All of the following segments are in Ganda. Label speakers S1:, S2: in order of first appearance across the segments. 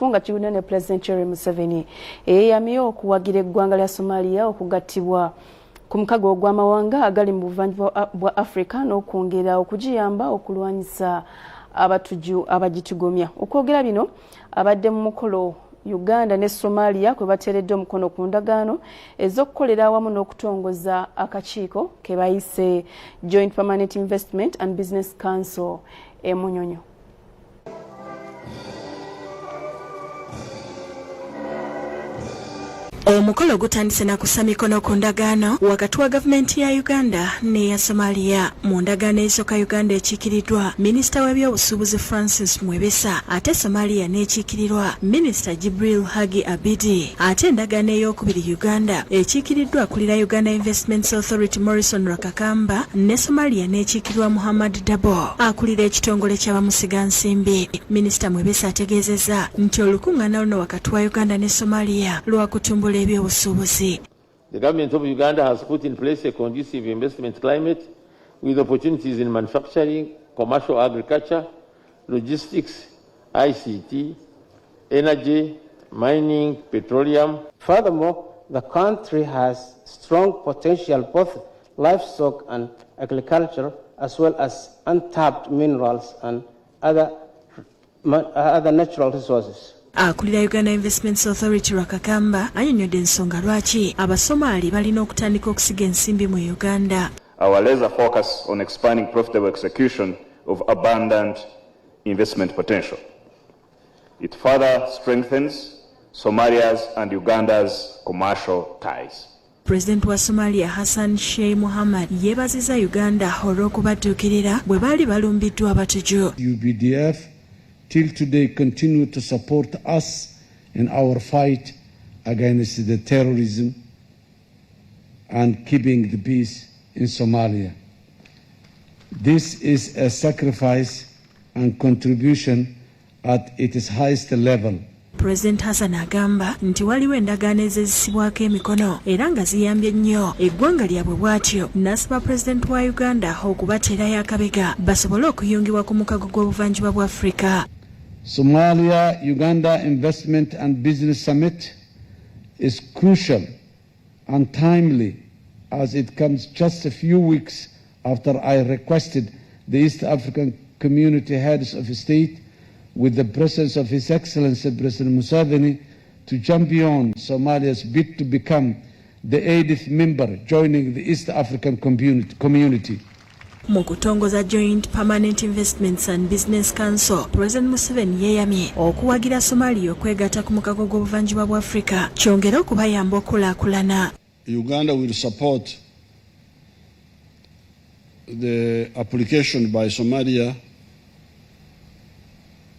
S1: kifunga kiwulira ne President Museveni eyeyamye okuwagira eggwanga lya Somalia okugattibwa ku mukago gw'amawanga agali mu buvanjuba bwa Afrika n'okwongera okugiyamba okulwanyisa abagitugomya. Okwogera bino abadde mu mukolo Uganda ne Somalia kwe bateeredde omukono ku ndagaano ez'okukolera awamu n'okutongoza akakiiko ke bayise Joint Permanent Investment and Business Council Munyonyo.
S2: Omukolo gutandise na kussa mikono ku ndagaano wakati wa gavumenti ya Uganda ne ya Somalia. Mu ndagaano esooka Uganda ekiikiriddwa Minisita w'Eby'obusubuuzi Francis Mwebesa, ate Somalia n'ekiikirirwa Minisita Jibril Hagi Abidi. Ate endagaano ey'okubiri Uganda ekiikiriddwa akulira Uganda Investments Authority Morrison Rakakamba ne Somalia n'ekiikirirwa Muhammad Dabo akulira ekitongole ky'abamusigansimbi. Minisita Mwebesa ategeezezza nti olukungaana luno wakati wa Uganda ne Somalia lwakutumbula eby'obusubuuzi.
S3: The government of Uganda has put in place a conducive investment climate with opportunities in manufacturing, commercial agriculture, logistics, ICT, energy, mining, petroleum.
S4: Furthermore, the country has strong potential both livestock and agriculture, as well as untapped minerals and other natural resources.
S2: Akulira Uganda Investments Authority Rakakamba annyonnyodde ensonga lwaki Abasomali balina okutandika okusiga ensimbi mu Uganda.
S5: Our laser focus on expanding profitable execution of abundant investment potential. It further strengthens Somalia's and Uganda's commercial ties.
S2: President wa Somalia Hassan Sheikh Mohamud yeebazizza Uganda olw'okubadduukirira bwe baali balumbiddwa abatuju.
S6: UPDF till today continue to support us in our fight against the terrorism and keeping the peace in Somalia. This is a sacrifice and contribution at its highest level.
S2: President Hassan agamba nti waliwo endagaano ezizisibwako emikono era nga ziyambye nnyo eggwanga lyabwe bw'atyo n'asaba President wa Uganda okubateerayo akabega basobole okuyungibwa ku mukago gw'obuvanjuba bwa Afrika.
S6: Somalia-Uganda Investment and Business Summit is crucial and timely as it comes just a few weeks after I requested the East African Community Heads of State with the presence of His Excellency President Museveni to champion Somalia's bid to become the 80th member joining the East African community.
S2: Mu kutongoza Joint Permanent Investments and Business Council, President Museveni yeeyamye okuwagira Somalia okwegatta ku mukago gw'obuvanjuba bwa Afrika kyongera okubayamba okulaakulana.
S6: Uganda will support the application by Somalia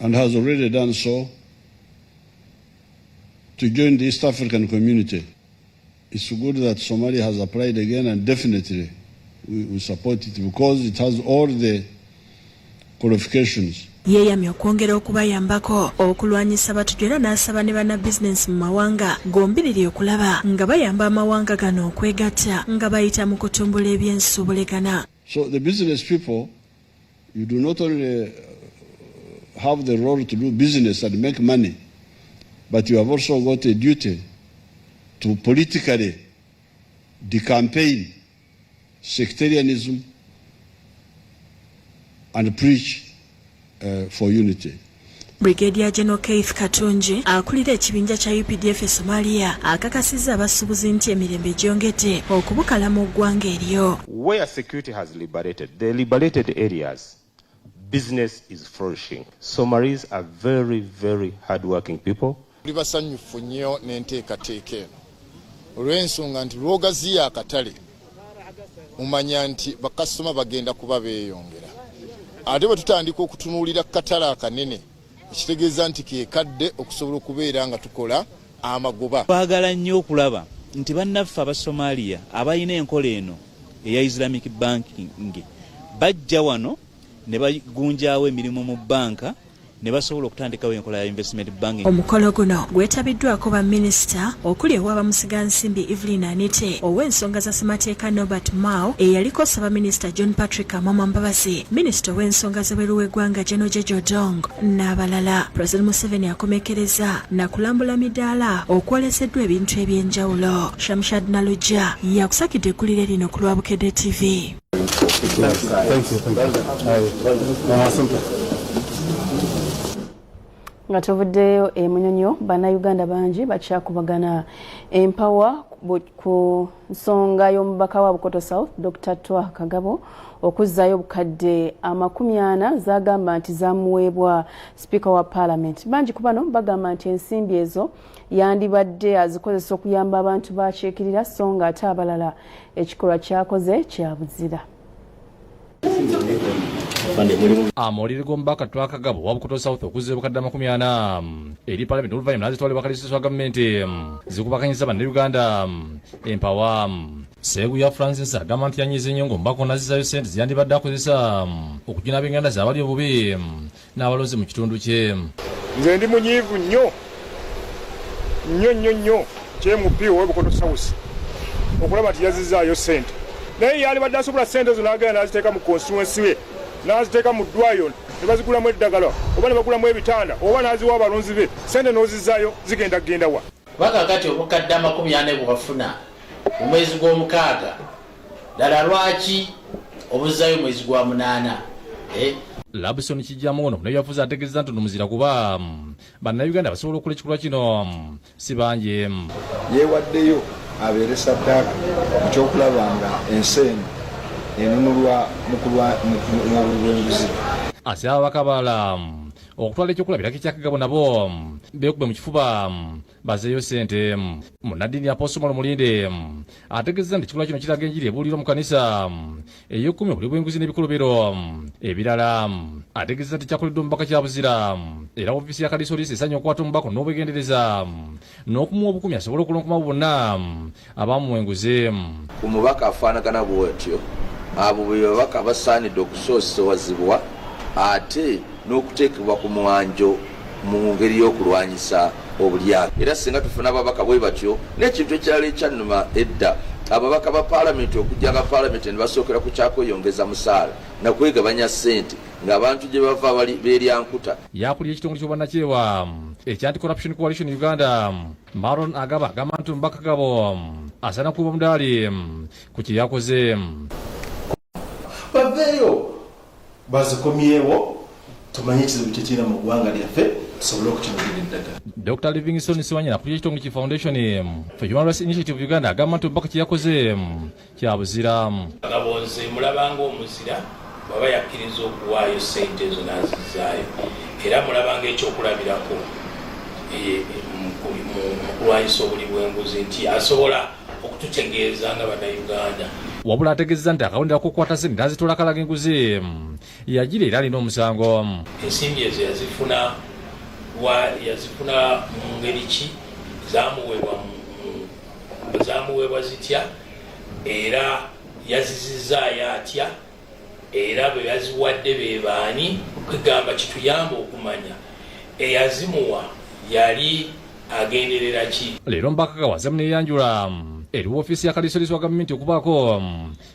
S6: and has already done so to join the East African community. It's good that Somalia has applied again, and definitely we support it because it has all the qualifications.
S2: Yeeyamye okwongera okubayambako okulwanyisa batuju era n'asaba ne banna bizinensi mu mawanga gombiriri okulaba nga bayamba amawanga gano okwegatta nga bayita mu kutumbula ebyensubulegana.
S6: So the business people, you do not only have the role to do business and make money, but you have also got a duty to politically decampaign sectarianism and preach for unity.
S2: Brigadier General Keith Katunji akulira ekibinja kya UPDF e Somalia akakasizza abasuubuzi nti emirembe gyongedde okubukala mu ggwanga eryo.
S7: Where security has liberated, the liberated areas, business is flourishing. Somalis are very, very hard-working people.
S8: Libasanyufu nnyo n'enteekateeka eno olw'ensonga nti lw'ogaziya akatale mumanya nti bakasitoma bagenda kuba beeyongera. Ate bwe tutandika okutunuulira katale akanene ekitegeeza nti keekadde okusobola okubeera nga tukola amagoba.
S9: Baagala nnyo okulaba nti bannaffe Abasomalia abalina enkola eno eya Islamic banking bajja wano ne bagunjaawo emirimu mu banka ne basobola okutandikawo enkola ya investment banking.
S2: Omukolo guno gwetabiddwako baminisita okuli ow'abamusigansimbi Evelyn Anite, ow'ensonga za ssemateeka Norbert Mao, eyaliko ssabaminisita John Patrick Amama Mbabazi, minisita ow'ensonga z'ebweru w'eggwanga General Jejo Dong n'abalala. President Museveni akomekereza na kulambula midaala okwoleseddwa ebintu eby'enjawulo. Shamshad Naluja yakusakidde eggulire lino ku Lwabukedde TV.
S1: Nga tuvuddeyo Munyonyo, bannayuganda bangi bakyakubagana empawa ku nsonga y'omubaka wa Bukoto South Dr. Kagabo okuzzayo obukadde 40 zagamba nti zamuweebwa Speaker wa Parliament. Bangi ku bano bagamba nti ensimbi ezo yandibadde azikozesa okuyamba abantu bakyekirira so nga ate abalala ekikolwa kyakoze kyabuzira.
S10: Amawulire g'omubaka Kagabo wa Bukoto South okuzza obukadde 40 eri Parliament oluvannyuma n'azitwalibwa kalisisi wa gavumenti zikubakanyisa bannayuganda empawa. Seeguya Francis agamba nti yanyiiza ennyo ng'omubaka n'azizzayo ssente ziyandibadde akozesa okugina ab'enganda zaabali obubi n'abalozi mu kitundu kye.
S11: Nze ndi munyiivu nnyo kyemupi owe Bukoto South okulaba nti yazizzaayo ssente, naye yalibadde asobola ssente ezo n'agenda n'aziteeka mu constituency we, n'aziteeka mu ddwayo ne bazigulamu eddagala oba ne bagulamu ebitanda oba n'aziwa abalonzi be, ssente n'ozizzaayo zigenda kugenda wa?
S12: Bakakati obukadde 40 bwe bafuna mu mwezi gw'omukaaga, ddala lwaki obuzzaayo mwezi gwa 8?
S10: Labison kijjamu ono n'ebyafuzi ategeeza nti muzira kuba bannayuganda basobola okukola ekikolwa kino si bangi.
S13: Yeewaddeyo abeere saddaaka ekyokulaba nga ensenyi enunulwa mu bwenguzi.
S10: Asaba ababaka abalala okutwala ekyokulabirako ekya Kagabo nabo beekube mu kifuba bazeeyo ssente. Munnaddiini Apostle Mulinde ategeeza nti ekikolwa kino kiraga enjiri ebuulirwa mu kanisa ey'okumi obuli bw'enguzi n'ebikolobero ebirala. Ategeeza nti kyakoleddwa omubaka kyabuzira era ofiisi ya Kalisoliisi esanya okukwata omubaka n'obwegendereza n'okumuwa obukumi asobole okulonkoma bonna abamuwa enguzi.
S14: Ku mubaka afaanagana bw'atyo abo be babaka basaanidde okusoosowazibwa ate n'okuteekebwa ku mwanjo mu ngeri y'okulwanyisa obulyato. Era singa tufuna ababaka bwe batyo n'ekintu ekyali ekyannuma edda ababaka ba Paalamenti okujjanga Paalamenti ne basookera ku kyakweyongeza musaala na kwegabanya ssente ng'abantu gye bava beeryankuta.
S10: Yakulira ekitongole ky'obwannakyewa ekya Anti-Corruption Coalition Uganda, Maron agamba nti omubaka Kagabo asaana kuba omudaali ku kye yakoze.
S15: Baveeyo bazikomyewo tumanye ekizibu kyekirina mu ggwanga lyaffe tusobole okukinogera eddagala.
S10: Dr. Livingstone Siwanyana akulira ekitongole ki Foundation for Human Rights Initiative Uganda agamba nti omubaka kye yakoze kyabuzira.
S12: Agabonze mulabanga omuzira baba yakkiriza okuwaayo ssente ezo n'azizzaayo, era mulabanga ekyokulabirako mu kulwanyisa obuli bw'enguzi nti asobola okututegeeza nga bannayuganda.
S10: Wabula ategeeza nti akawundira kukwata ssente n'azitoola akalaga enguzi yagira era alina omusango.
S12: Ensimbi ezo yazifuna mu ngeri ki, zamuweebwa zitya, era yazizizzaayo atya, era bwe yaziwadde be baani, kwegamba kituyamba okumanya eyazimuwa yali agenderera ki.
S10: Leero omubaka Kagabo azze muneeyanjula eri woofiisi ya kalisolisi wa gavumenti okubaako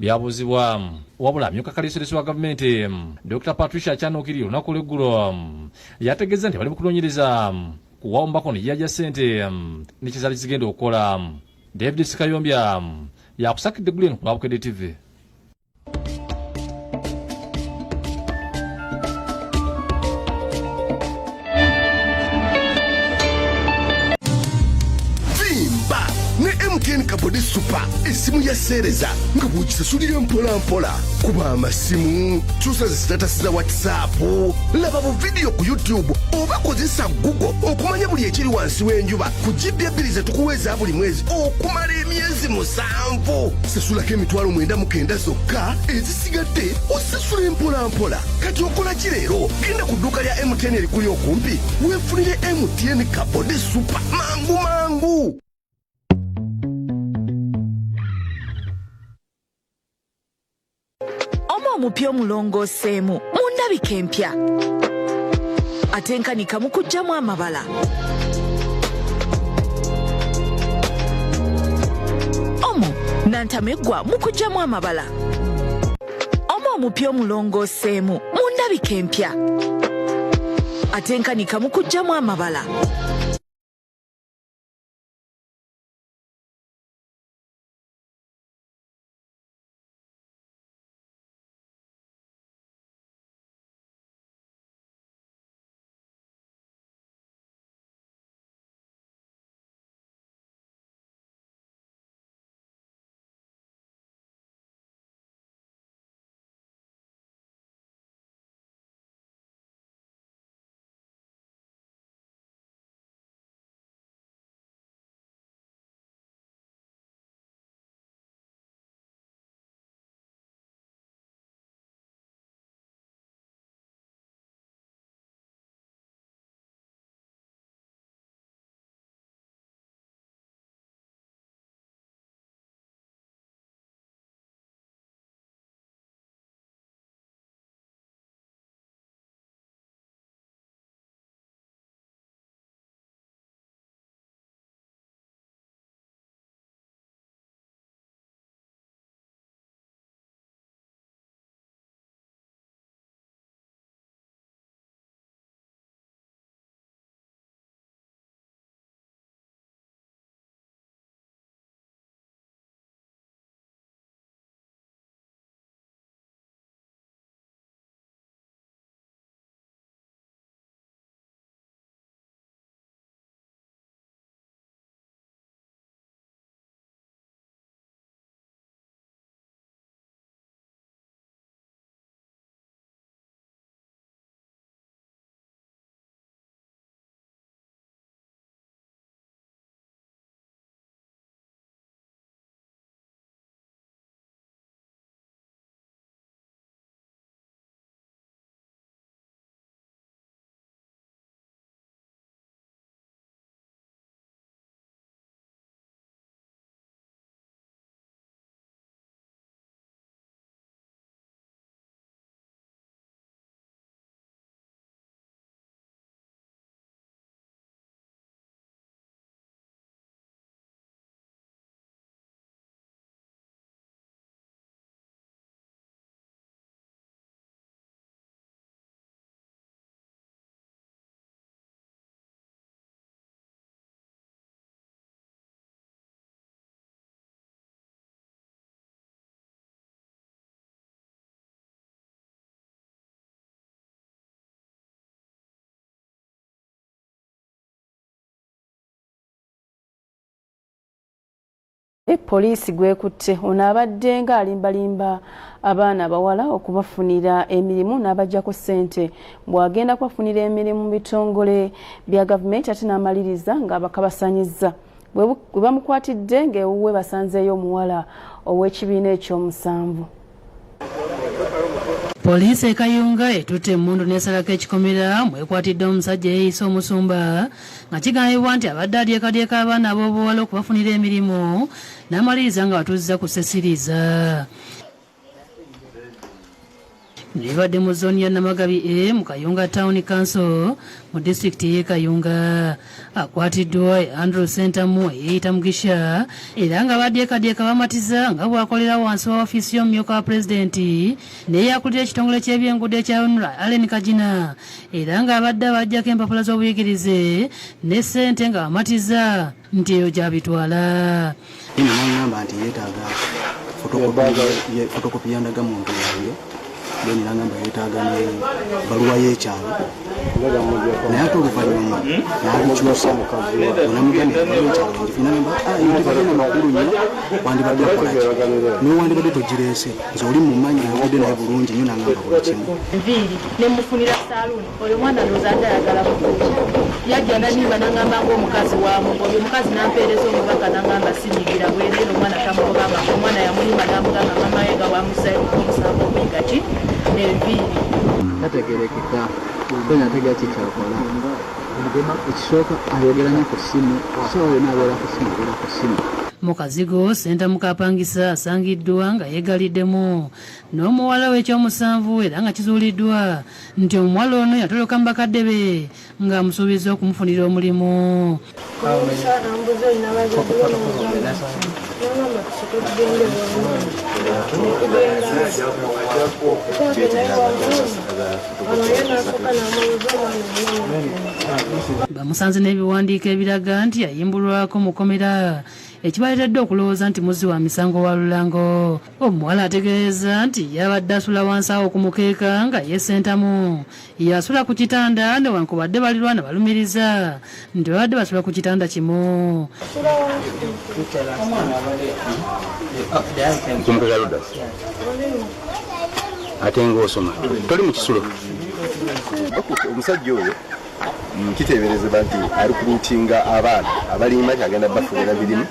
S10: byabuuzibwa. Wabula amyuka kalisolisi wa gavumenti Dr. Patricia Kyanukiri olunaku lw'eggulo yategeeza nti bali mu kunoonyereza kuwa omubaka ono yajja ssente n'ekizaali zigenda okukola. David Sikayombya yakusakidde eggulu eno ku Lwabukedde TV.
S16: MTN Kabode Super esimu ya sereza nga bw'okisasulira mpola kuba amasimu, kyusa zi status za WhatsApp, laba bu video ku YouTube oba kozesa Google okumanya buli ekiri wansi w'enjuba ku GB 2 ze tukuweza buli mwezi okumala emyezi 7. Sasulako emitwalo 99 zokka ezisigadde osasule mpola. Kati okola ki leero? Genda ku dduuka lya MTN erikuli okumpi weefunire MTN Kabode Super mangu.
S17: Omupya omulongooseemu mu ndabika empya.
S2: atenkanika mu kuggyamu amabala. Omo nantameggwa mu kuggyamu amabala. Omo omupya omulongooseemu mu ndabika empya atenkanika mu kuggyamu amabala.
S1: Poliisi gwekutte ono abadde nga alimbalimba abaana abawala okubafunira emirimu n'abaggyako ssente bw'agenda kubafunira emirimu mu bitongole bya gavumenti ate n'amaliriza nga bakabasanyizza bwe bamukwatidde ng'ewuwe basanzeeyo omuwala ow'ekibiina ekyomusanvu.
S17: Poliisi e Kayunga etutte emmundu n'esalako ekikomera mwekwatidde omusajja eyeeyisa omusumba nga kigambibwa nti abadde adyekadyeka abaana ab'obuwala okubafunira emirimu n'amaliriza nga batuuziza ku ssesiriiza. Libadde mu zooni ya Namagabi mu Kayunga Town Council mu disitulikiti y'e Kayunga. Akwatiddwa Andrew Ssentamu eyeeyita Mugisha era nga badyekadyeka bamatiza nga bwakolera wansi wa ofiisi y'omumyuka wa pulezidenti n'eyakulira ekitongole ky'ebyenguudo ekya Honorable Allen Kagina era nga abadde abaggyako empapula z'obuyigirize ne ssente nga bamatiza nti eyo gy'abitwala.
S18: Nangamba nti yeetaaga fotokopi ya ndagamuntu yange then nangamba yeetaaga ne baluwa y'ekyalo naye ate oluvannyuma n'abikyusa onamugambira ekyalo ngifinagamba tebagenda makulu nnyo wandibadde okolaki naye wandibadde togireese nze oli mumanyi ogudde naye bulungi nnyo nangamba buli kimu
S19: nviiri ne mufunira saaluuni oyo mwana ndoozaadde ayagala mukuuki yajja nanimba nangamba ng'omukazi waamu oyo omukazi nampeereza omubaka nangamba sinyigira bwereero omwana tamugobanga omwana yamulimba namugamba mamaye nga wamusayo omusango omuyiga ki enviiri
S18: tategerekeka kenya tegera kikyakola ekisooka ayogeranya ku ssimu sawa yona abeera ku ssimu abeera ku ssimu.
S17: mu kazigo Ssentamu kapangisa asangiddwa nga yeegaliddemu n'omuwala we ekyomusanvu era nga kizuuliddwa nti omuwala ono yatoloka mu bakadde be ng'amusuubiza okumufunira omulimu. Bamusanze n'ebiwandiiko ebiraga nti yayimbulwako mu kkomera ekibaleetedde okulowooza nti muzzi wa misango wa lulango. Omuwala ategeeza nti yabadde asula wansi awo ku mukeeka nga ye Ssentamu yasula ku kitanda newankubadde balirwana balumiriza nti babadde basula ku kitanda kimu.
S20: Ate ng'osoma toli mu kisulo.
S21: Omusajja oyo kiteeberezebwa nti ali kuluutinga abaana abalima kyagenda bafunira birimu.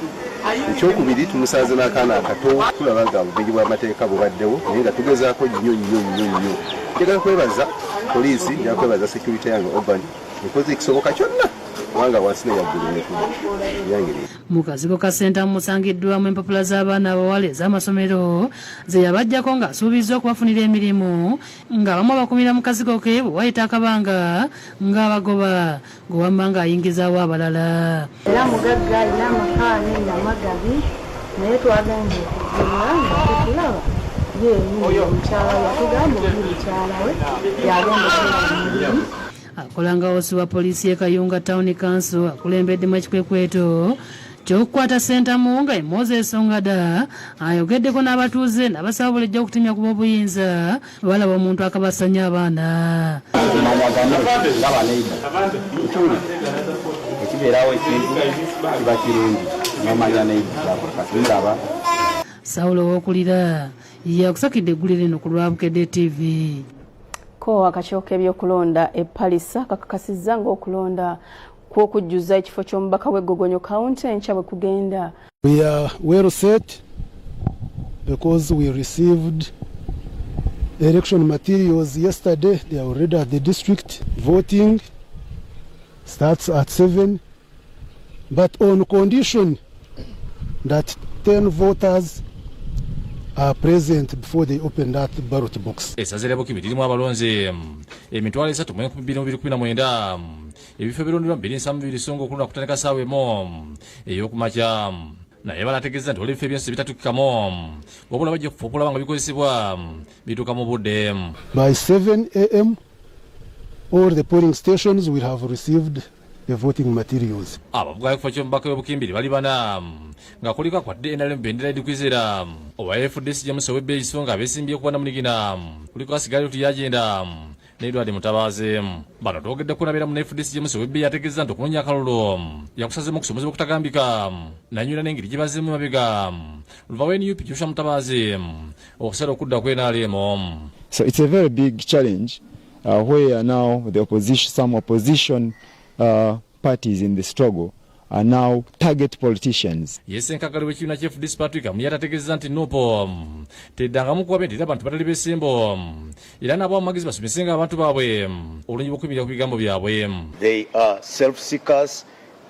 S21: Ekyokubiri tumusanze n'akaana akato tulaba nga obumenyi bw'amateeka bubaddewo naye nga tugezaako nnyo. Njagala kwebaza poliisi, njagala kwebaza security yange Obani ekoze ekisoboka kyonna kubanga wansi neyaggulu yangeri.
S17: Mu kazigo ka Ssentamu musangiddwamu empapula z'abaana abawala ez'amasomero ze yabaggyako ng'asuubiza okubafunira emirimu ng'abamu abakumira mu kazigo ke bwe wayita akabanga ng'abagoba gwe wamma ng'ayingizaawo abalala.
S22: Era mugagga alina amakaani namagabi naye twagambye okugula nga tetulaba yeeyiyo omukyala yatugamba oli mukyala we yagenda okulaba.
S17: Akola nga osi wa poliisi y'e Kayunga Town Council akulembeddemu ekikwekweto ky'okukwata Ssentamu nga Moses Ngada ayogeddeko n'abatuuze n'abasaba bulijjo okutemya kuba obuyinza balaba omuntu akabasanya abaana.
S20: Ekibeerawo ekintu kiba kirungi n'omanya neidaba.
S17: Sawulo w'okulira yakusakidde eggulu lino ku Lwabukedde TV.
S1: Ko akakiiko ebyokulonda e Paasita kakakasizza ng'okulonda kw'okujjuza ekifo ky'omubaka w'Eggogonyo County enkya bwe kugenda.
S23: We are well set because we received election materials yesterday. They are already at the district. Voting starts at 7, but on condition that 10 voters are present before they open that ballot box.
S10: Esazerebo kibirimu abalonzi emitwalo 3,219 ebifo birondera 272 songo kulunda kutandika saawe mo eyokumakya naye balategeeza nti olifo ebyensi bitatukikamu wabula bajja kufuupula nga bikozesebwa bituuka mu budde.
S23: By 7 a.m. all the polling stations will have received the voting materials.
S10: Abavuga ekifo ky'omubaka w'Obukimbiri bali bana nga kuliko akwadde NRM bendera edikwizera owa FDC James Webale isonga abesimbye kuba namunigina kuliko asigali tuyagenda n'Edward Mutabazi. Bano twogedde kunabera mu FDC James Webale ategeeza nti okunoonya akalulu yakusazemu okusomozebwa okutagambika nanyula n'engeri gye bazemu mabega luvawo NUP Joshua Mutabazi okusala okudda ku NRM.
S24: So it's a very big challenge where now the opposition, some opposition parties in the struggle are now target politicians.
S10: Yes, enkakali w'ekibiina kya FDC Patrick Amuyata ategeeza nti nopo teddangamu kuba bendera abantu batali beesimbo era nabo amagezi basomesenga abantu baabwe olungi bw'okuyimirira ku bigambo byabwe.
S25: They are self-seekers,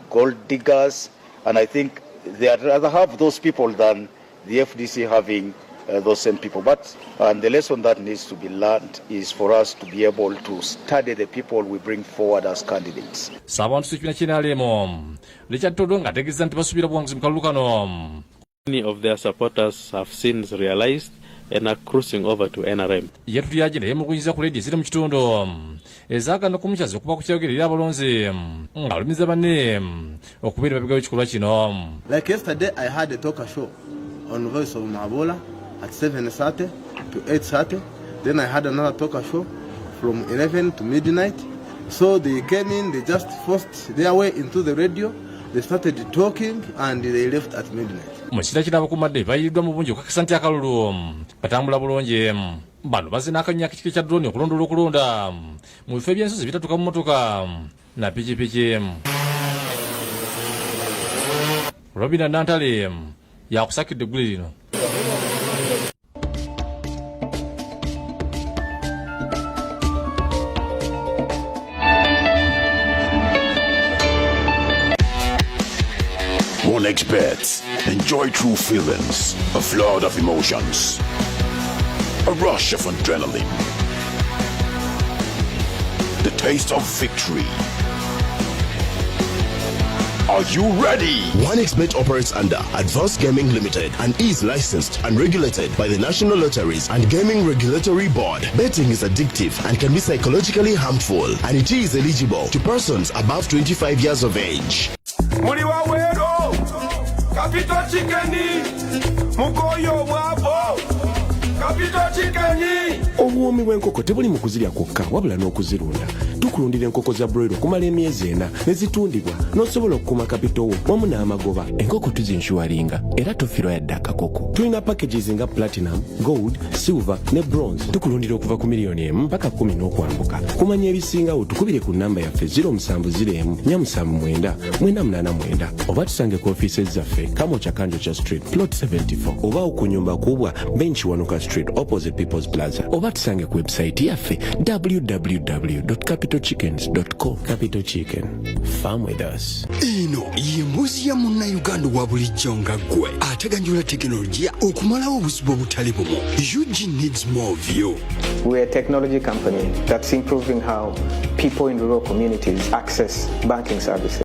S25: gold diggers, and I think they would rather have those people than the FDC having those same people. But the lesson that needs to be learned is for us to be able to study the people we bring forward as candidates.
S10: Sabantu sekibiina ky'NRM Richard Todo nga ategeeza nti basuubira buwanguzi mu kalulu kano.
S26: Many of their supporters have since realized and are crossing over to NRM.
S10: Yatulyaje naye mu kuyinza ku leedi eziri mu kitundu ezaagana okumukyaza okuba ku kyogerera abalonzi ng'alumiza banne okubeera emabega w'ekikolwa kino.
S27: Like yesterday I had a talk show on Voice of Mabola at 7:30 to 8:30. Then I had another talk show from 11 to midnight. So they came in, they just forced their way into the radio. They started talking and they left at midnight.
S10: Mukiseera kino abakuumadde bayiiriddwa mu bungi okukakasa nti akalulu katambula bulungi. Bano bazina akanywa kikiki kya drone okulondoola okulonda mu bifo eby'ensozi bitatuuka mu motoka na pikipiki. Robina Nantale yakusakidde eggulu lino.
S3: on experts. Enjoy true feelings, a flood of emotions, a rush of adrenaline, the taste of victory. Are you ready?
S16: 1xBet operates under Advanced Gaming Limited and is licensed and regulated by the National Lotteries and Gaming Regulatory Board. Betting is addictive and can be psychologically harmful, and it is eligible to persons above 25 years of age.
S4: Muliwa wero, Capital Chickeni, Mukoyo Wabo, Capital Chickeni.
S5: Obuwoomi bw'enkoko tebuli mu kuzirya kwokka wabula n'okuzirunda. Tukulundira enkoko za broiler okumala emyezi 4 ne zitundibwa n'osobola okukuuma kapito wo wamu n'amagoba. Enkoko tuzinshuwalinga era tofiirwa yadde akakoko. Tulina packages nga platinum, gold, silver ne bronze. Tukulundira okuva ku miliyoni 1 mpaka 10 n'okwambuka. Kumanya ebisingawo tukubire ku namba yaffe 0701 479 989 oba tusange ku ofiisi zaffe Kamocha Kanjocha Street plot 74 oba okunyumba kubwa Bench Wanuka Street opposite People's Plaza oba tusange ku website yaffe www.capitalchickens.com. Capital Chicken, farm with us.
S6: Eno ye mbuzi ya munnayuganda wa bulijjo nga ggwe ateganjula tekinologiya okumalawo obuzibu obutali bumu. Eugene needs more of you.
S7: We're a technology company that's improving how people in rural communities access banking services.